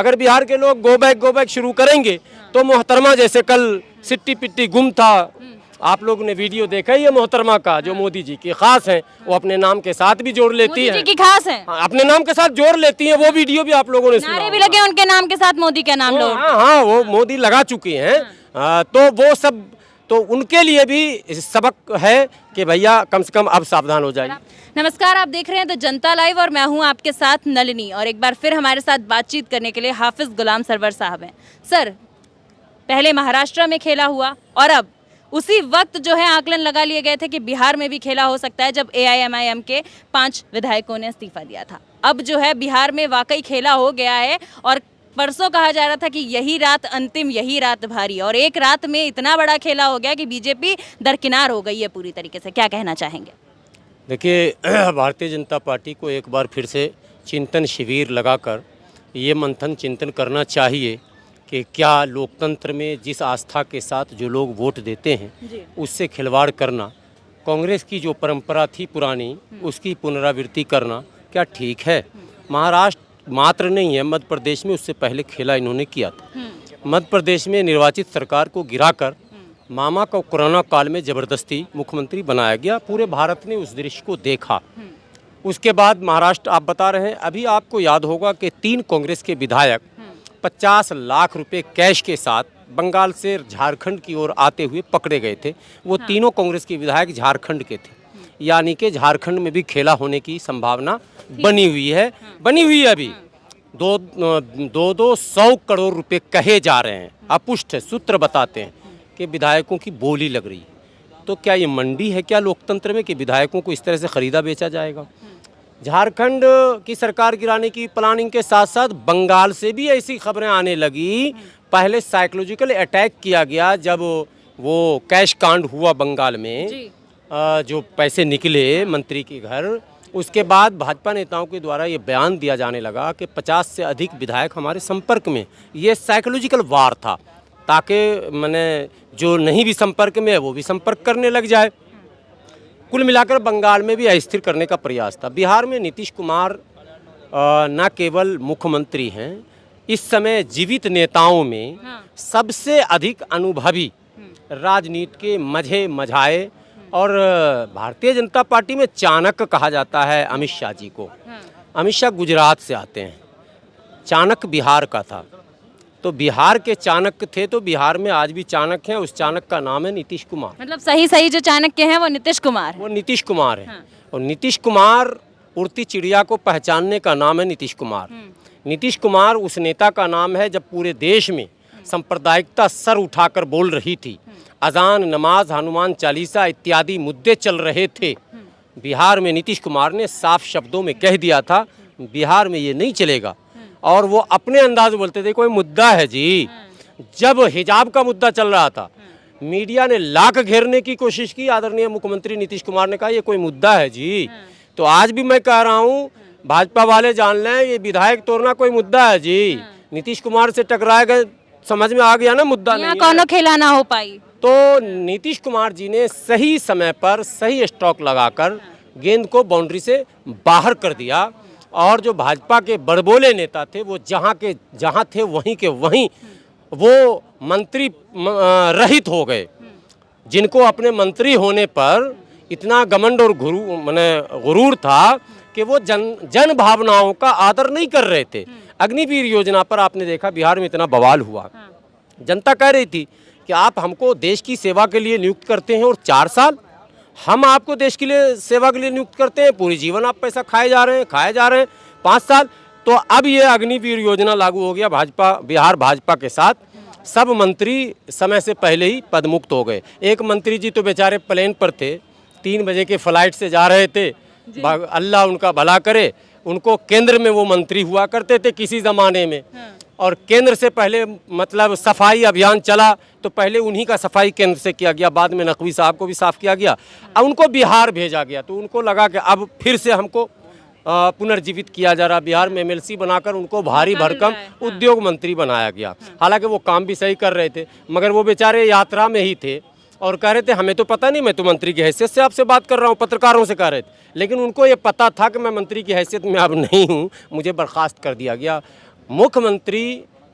अगर बिहार के लोग गो बैक शुरू करेंगे तो मोहतरमा जैसे कल सिट्टी पिट्टी गुम था, आप लोगों ने वीडियो देखा ही है मोहतरमा का, जो मोदी जी की खास है, वो अपने नाम के साथ भी जोड़ लेती है। मोदी जी की खास है, अपने नाम के साथ जोड़ लेती है। वो वीडियो भी आप लोगों ने सुना, नारे भी लगे उनके नाम के साथ मोदी का नाम लो। हाँ, वो मोदी लगा चुके हैं। तो वो सब तो उनके लिए भी सबक है कि भैया कम से कम अब सावधान हो जाइए। नमस्कार, आप देख रहे हैं द जनता लाइव और मैं हूं आपके साथ नलिनी। और एक बार फिर हमारे साथ बातचीत करने के लिए हाफिज गुलाम सरवर साहब हैं। सर, पहले महाराष्ट्र में खेला हुआ और अब उसी वक्त जो है आकलन लगा लिए गए थे कि बिहार में भी खेला हो सकता है, जब AIMIM के 5 विधायकों ने इस्तीफा दिया था। अब जो है बिहार में वाकई खेला हो गया है और परसों कहा जा रहा था कि यही रात अंतिम, यही रात भारी, और एक रात में इतना बड़ा खेला हो गया कि बीजेपी दरकिनार हो गई है पूरी तरीके से। क्या कहना चाहेंगे? देखिए, भारतीय जनता पार्टी को एक बार फिर से चिंतन शिविर लगाकर ये मंथन चिंतन करना चाहिए कि क्या लोकतंत्र में जिस आस्था के साथ जो लोग वोट देते हैं उससे खिलवाड़ करना, कांग्रेस की जो परंपरा थी पुरानी उसकी पुनरावृत्ति करना क्या ठीक है? महाराष्ट्र मात्र नहीं है, मध्य प्रदेश में उससे पहले खेला इन्होंने किया था। मध्य प्रदेश में निर्वाचित सरकार को गिराकर मामा को कोरोना काल में ज़बरदस्ती मुख्यमंत्री बनाया गया। पूरे भारत ने उस दृश्य को देखा। उसके बाद महाराष्ट्र आप बता रहे हैं, अभी आपको याद होगा कि 3 कांग्रेस के विधायक 50 लाख रुपए कैश के साथ बंगाल से झारखंड की ओर आते हुए पकड़े गए थे। वो तीनों कांग्रेस के विधायक झारखंड के थे, यानी कि झारखंड में भी खेला होने की संभावना बनी हुई है अभी। 200 करोड़ रुपए कहे जा रहे हैं, अपुष्ट सूत्र बताते हैं कि विधायकों की बोली लग रही है। तो क्या ये मंडी है क्या लोकतंत्र में कि विधायकों को इस तरह से खरीदा बेचा जाएगा? झारखंड की सरकार गिराने की प्लानिंग के साथ साथ बंगाल से भी ऐसी खबरें आने लगी। पहले साइकोलॉजिकल अटैक किया गया जब वो कैश कांड हुआ बंगाल में, जो पैसे निकले मंत्री के घर। उसके बाद भाजपा नेताओं के द्वारा ये बयान दिया जाने लगा कि 50 से अधिक विधायक हमारे संपर्क में। ये साइकोलॉजिकल वार था ताकि मैंने जो नहीं भी संपर्क में है वो भी संपर्क करने लग जाए। कुल मिलाकर बंगाल में भी अस्थिर करने का प्रयास था। बिहार में नीतीश कुमार न केवल मुख्यमंत्री हैं, इस समय जीवित नेताओं में सबसे अधिक अनुभवी, राजनीति के मझाए और भारतीय जनता पार्टी में चाणक्य कहा जाता है अमित शाह जी को। अमित शाह गुजरात से आते हैं, चाणक्य बिहार का था, तो बिहार के चाणक्य थे, तो बिहार में आज भी चाणक्य हैं। उस चाणक्य का नाम है नीतीश कुमार। मतलब सही जो चाणक्य हैं वो नीतीश कुमार, वो नीतीश कुमार है। और नीतीश कुमार उड़ती चिड़िया को पहचानने का नाम है नीतीश कुमार। नीतीश कुमार उस नेता का नाम है जब पूरे देश में सांप्रदायिकता सर उठाकर बोल रही थी, अजान, नमाज, हनुमान चालीसा इत्यादि मुद्दे चल रहे थे। बिहार में नीतीश कुमार ने साफ शब्दों में कह दिया था बिहार में ये नहीं चलेगा। और वो अपने अंदाज में बोलते थे कोई मुद्दा है जी। जब हिजाब का मुद्दा चल रहा था, मीडिया ने लाख घेरने की कोशिश की, आदरणीय मुख्यमंत्री नीतीश कुमार ने कहा ये कोई मुद्दा है जी। तो आज भी मैं कह रहा हूँ, भाजपा वाले जान लें, ये विधायक तोड़ना कोई मुद्दा है जी। नीतीश कुमार से टकराए गए, समझ में आ गया ना मुद्दा नहीं है। कौनो खेला ना हो पाई। तो नीतीश कुमार जी ने सही समय पर सही स्ट्रोक लगाकर गेंद को बाउंड्री से बाहर कर दिया। और जो भाजपा के बड़बोले नेता थे वो जहाँ थे वहीं के वहीं वो मंत्री रहित हो गए, जिनको अपने मंत्री होने पर इतना घमंड और गुरूर था कि वो जन भावनाओं का आदर नहीं कर रहे थे। अग्निवीर योजना पर आपने देखा बिहार में इतना बवाल हुआ। जनता कह रही थी कि आप हमको देश की सेवा के लिए नियुक्त करते हैं और 4 साल हम आपको देश के लिए सेवा के लिए नियुक्त करते हैं, पूरी जीवन आप पैसा खाए जा रहे हैं 5 साल। तो अब ये अग्निवीर योजना लागू हो गया बिहार भाजपा के साथ। सब मंत्री समय से पहले ही पदमुक्त हो गए। एक मंत्री जी तो बेचारे प्लेन पर थे, 3 बजे के फ्लाइट से जा रहे थे, अल्लाह उनका भला करे। उनको केंद्र में वो मंत्री हुआ करते थे किसी ज़माने में, और केंद्र से पहले मतलब सफाई अभियान चला तो पहले उन्हीं का सफाई केंद्र से किया गया, बाद में नकवी साहब को भी साफ किया गया। अब उनको बिहार भेजा गया तो उनको लगा कि अब फिर से हमको पुनर्जीवित किया जा रहा। बिहार में MLC बनाकर उनको भारी भरकम उद्योग मंत्री बनाया गया। हालांकि वो काम भी सही कर रहे थे, मगर वो बेचारे यात्रा में ही थे और कह रहे थे हमें तो पता नहीं, मैं तो मंत्री की हैसियत से आपसे बात कर रहा हूँ, पत्रकारों से कह रहे थे। लेकिन उनको ये पता था कि मैं मंत्री की हैसियत में अब नहीं हूँ, मुझे बर्खास्त कर दिया गया। मुख्यमंत्री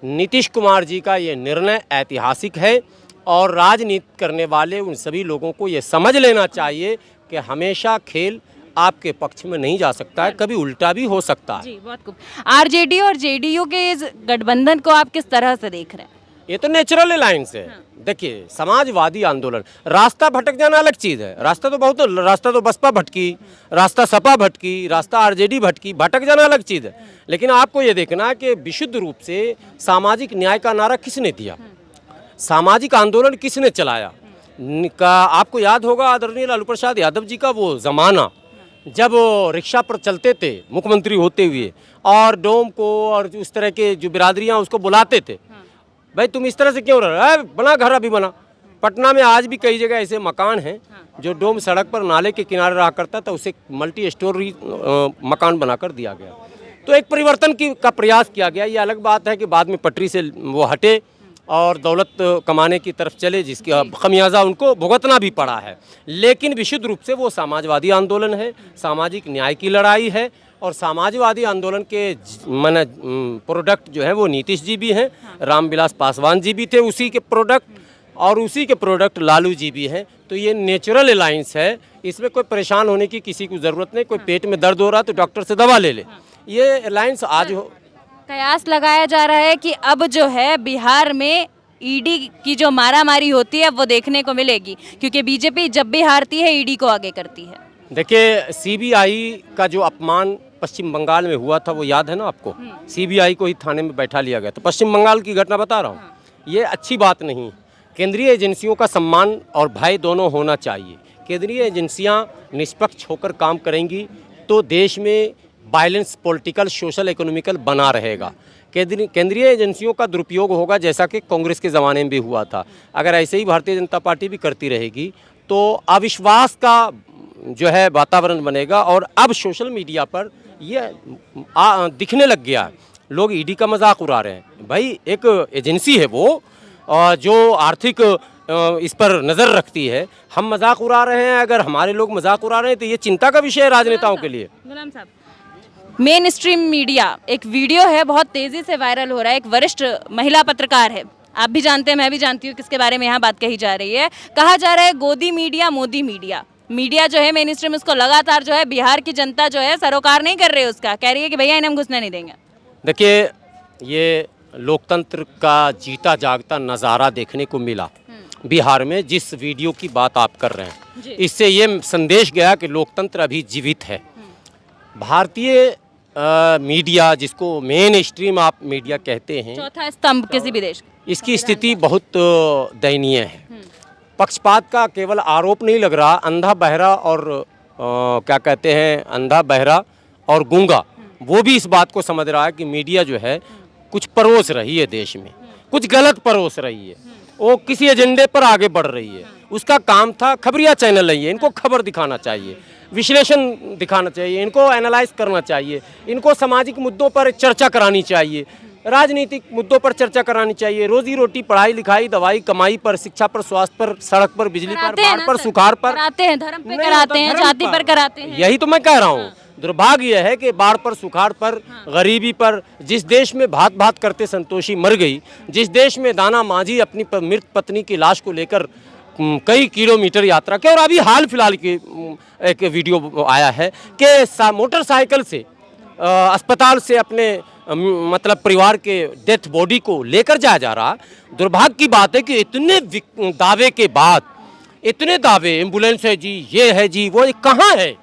नीतीश कुमार जी का ये निर्णय ऐतिहासिक है और राजनीति करने वाले उन सभी लोगों को ये समझ लेना चाहिए कि हमेशा खेल आपके पक्ष में नहीं जा सकता है, कभी उल्टा भी हो सकता है। जी, बहुत खूब। आरजेडी और जेडीयू के इस गठबंधन को आप किस तरह से देख रहे हैं? ये तो नेचुरल अलायंस है। देखिए, समाजवादी आंदोलन, रास्ता भटक जाना अलग चीज़ है। रास्ता तो बसपा भटकी, रास्ता सपा भटकी, रास्ता आरजेडी भटकी, भटक जाना अलग चीज़ है। लेकिन आपको ये देखना है कि विशुद्ध रूप से सामाजिक न्याय का नारा किसने दिया, सामाजिक आंदोलन किसने चलाया का आपको याद होगा आदरणीय लालू प्रसाद यादव जी का वो ज़माना जब रिक्शा पर चलते थे मुख्यमंत्री होते हुए और डोम को और उस तरह के जो बिरादरियाँ उसको बुलाते थे, भाई तुम इस तरह से क्यों रह रहे हो, बना घर अभी बना। पटना में आज भी कई जगह ऐसे मकान हैं जो डोम सड़क पर नाले के किनारे रहा करता था, उसे मल्टी स्टोरी मकान बनाकर दिया गया। तो एक परिवर्तन का प्रयास किया गया। ये अलग बात है कि बाद में पटरी से वो हटे और दौलत कमाने की तरफ चले, जिसकी खमियाजा उनको भुगतना भी पड़ा है। लेकिन विशुद्ध रूप से वो समाजवादी आंदोलन है, सामाजिक न्याय की लड़ाई है और समाजवादी आंदोलन के प्रोडक्ट जो है वो नीतीश जी भी हैं, रामविलास पासवान जी भी थे उसी के प्रोडक्ट, और उसी के प्रोडक्ट लालू जी भी हैं। तो ये नेचुरल अलायंस है, इसमें कोई परेशान होने की किसी को ज़रूरत नहीं। कोई पेट में दर्द हो रहा तो डॉक्टर से दवा ले ले। ये अलायंस आज हो कयास लगाया जा रहा है कि अब जो है बिहार में ईडी की जो मारामारी होती है वो देखने को मिलेगी, क्योंकि बीजेपी जब भी हारती है ईडी को आगे करती है। देखिए, सीबीआई का जो अपमान पश्चिम बंगाल में हुआ था वो याद है ना आपको? सीबीआई को ही थाने में बैठा लिया गया। तो पश्चिम बंगाल की घटना बता रहा हूँ, ये अच्छी बात नहीं। केंद्रीय एजेंसियों का सम्मान और भय दोनों होना चाहिए। केंद्रीय एजेंसियाँ निष्पक्ष होकर काम करेंगी तो देश में बैलेंस पॉलिटिकल, सोशल, इकोनॉमिकल बना रहेगा। केंद्रीय एजेंसियों का दुरुपयोग होगा जैसा कि कांग्रेस के ज़माने में भी हुआ था। अगर ऐसे ही भारतीय जनता पार्टी भी करती रहेगी तो अविश्वास का जो है वातावरण बनेगा। और अब सोशल मीडिया पर ये दिखने लग गया है, लोग ईडी का मजाक उड़ा रहे हैं। भाई एक एजेंसी है वो जो आर्थिक इस पर नज़र रखती है। हम मजाक उड़ा रहे हैं, अगर हमारे लोग मजाक उड़ा रहे हैं तो ये चिंता का विषय है राजनेताओं के लिए। गुलाम साहब, मेन स्ट्रीम मीडिया एक वीडियो है बहुत तेज़ी से वायरल हो रहा है, एक वरिष्ठ महिला पत्रकार है, आप भी जानते हैं मैं भी जानती हूँ किसके बारे में यहाँ बात कही जा रही है। कहा जा रहा है गोदी मीडिया, मोदी मीडिया। मीडिया जो है मेन स्ट्रीम, उसको लगातार जो है बिहार की जनता जो है सरोकार नहीं कर रही है उसका, कह रही है कि भैया इन्हें हम घुसने नहीं देंगे। देखिए, ये लोकतंत्र का जीता जागता नज़ारा देखने को मिला बिहार में। जिस वीडियो की बात आप कर रहे हैं, इससे ये संदेश गया कि लोकतंत्र अभी जीवित है। भारतीय मीडिया, जिसको मेन स्ट्रीम आप मीडिया कहते हैं, चौथा स्तंभ किसी भी देश, इसकी स्थिति बहुत दयनीय है। पक्षपात का केवल आरोप नहीं लग रहा, अंधा बहरा और क्या कहते हैं, अंधा बहरा और गूंगा, वो भी इस बात को समझ रहा है कि मीडिया जो है कुछ परोस रही है देश में, कुछ गलत परोस रही है, वो किसी एजेंडे पर आगे बढ़ रही है। उसका काम था, खबरिया चैनल है, इनको खबर दिखाना चाहिए, विश्लेषण दिखाना चाहिए, इनको एनालाइज करना चाहिए, इनको सामाजिक मुद्दों पर चर्चा करानी चाहिए, राजनीतिक मुद्दों पर चर्चा करानी चाहिए, रोजी रोटी, पढ़ाई लिखाई, दवाई कमाई पर, शिक्षा पर, स्वास्थ्य पर, सड़क पर, बिजली पर, बाढ़ पर, सुखाड़ पर कराते हैं, धर्म पे कराते हैं, जाति पर कराते हैं। यही तो मैं कह रहा हूँ। दुर्भाग्य यह है कि बाढ़ पर, सुखाड़ पर, गरीबी पर, जिस देश में भात भात करते संतोषी मर गई, जिस देश में दाना मांझी अपनी मृत पत्नी की लाश को लेकर कई किलोमीटर यात्रा की, और अभी हाल फिलहाल की एक वीडियो आया है कि मोटरसाइकिल से अस्पताल से अपने मतलब परिवार के डेथ बॉडी को लेकर जाया जा रहा। दुर्भाग्य की बात है कि इतने दावे के बाद, इतने दावे, एम्बुलेंस है जी, ये है जी, वो कहाँ है?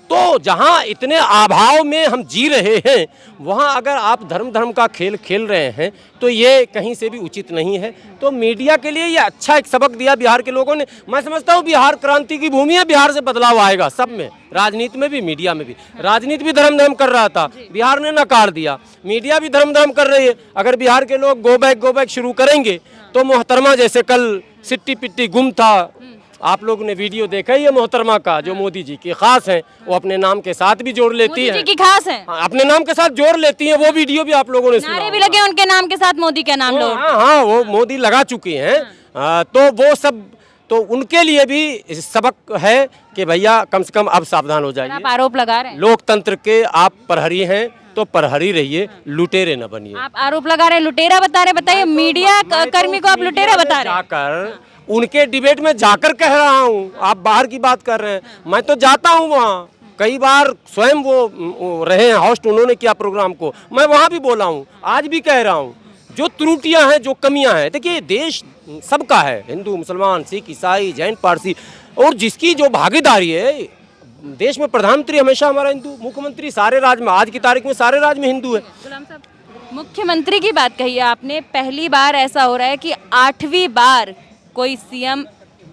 तो जहाँ इतने अभाव में हम जी रहे हैं, वहाँ अगर आप धर्म का खेल खेल रहे हैं तो ये कहीं से भी उचित नहीं है। तो मीडिया के लिए ये अच्छा एक सबक दिया बिहार के लोगों ने। मैं समझता हूँ बिहार क्रांति की भूमि है, बिहार से बदलाव आएगा सब में, राजनीति में भी, मीडिया में भी। राजनीति भी धर्म कर रहा था, बिहार ने नकार दिया। मीडिया भी धर्म कर रही है। अगर बिहार के लोग गो बैक शुरू करेंगे तो मोहतरमा जैसे कल सिट्टी पिट्टी गुम था, आप लोगों ने वीडियो देखा ही है मोहतरमा का, जो मोदी जी की खास है, वो अपने नाम के साथ भी जोड़ लेती है। मोदी जी की खास है, अपने नाम के साथ जोड़ लेती है। वो वीडियो भी आप लोगों ने सुना, नारे भी लगे उनके नाम के साथ, मोदी का नाम लो। हाँ, वो मोदी लगा चुकी हैं। तो वो सब, तो उनके लिए भी सबक है कि भैया कम से कम अब सावधान हो जाइए। आप आरोप लगा रहे हैं, लोकतंत्र के आप प्रहरी हैं तो प्रहरी रहिए, लुटेरे न बनिए। आप आरोप लगा रहे हैं, लुटेरा बता रहे, बताइए मीडिया कर्मी को आप लुटेरा बता रहे हैं। जाकर उनके डिबेट में जाकर कह रहा हूँ, आप बाहर की बात कर रहे हैं, मैं तो जाता हूँ वहाँ कई बार, स्वयं वो रहे हैं होस्ट, उन्होंने किया प्रोग्राम को, मैं वहाँ भी बोला हूँ, आज भी कह रहा हूँ। जो त्रुटियां हैं, जो कमियां हैं, देखिए देश सबका है, हिंदू मुसलमान सिख ईसाई जैन पारसी, और जिसकी जो भागीदारी है, देश में प्रधानमंत्री हमेशा हमारा हिंदू, मुख्यमंत्री सारे राज्य में, आज की तारीख में सारे राज्य में हिंदू है। गुलाम साहब, मुख्यमंत्री की बात कही है आपने, पहली बार ऐसा हो रहा है कि 8वीं बार कोई सीएम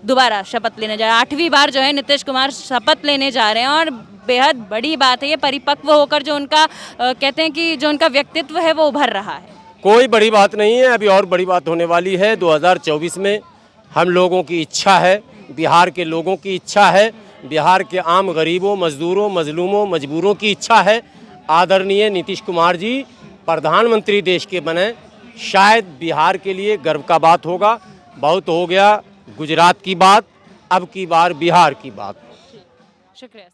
दोबारा शपथ लेने जा रहे हैं, 8वीं बार जो है नीतीश कुमार शपथ लेने जा रहे हैं, और बेहद बड़ी बात है ये, परिपक्व होकर जो उनका कहते हैं कि जो उनका व्यक्तित्व है वो उभर रहा है। कोई बड़ी बात नहीं है, अभी और बड़ी बात होने वाली है 2024 में। हम लोगों की इच्छा है, बिहार के लोगों की इच्छा है, बिहार के आम गरीबों, मजदूरों, मजलूमों, मजबूरों की इच्छा है, आदरणीय नीतीश कुमार जी प्रधानमंत्री देश के बने। शायद बिहार के लिए गर्व का बात होगा। बहुत हो गया गुजरात की बात, अब की बार बिहार की बात। शुक्रिया।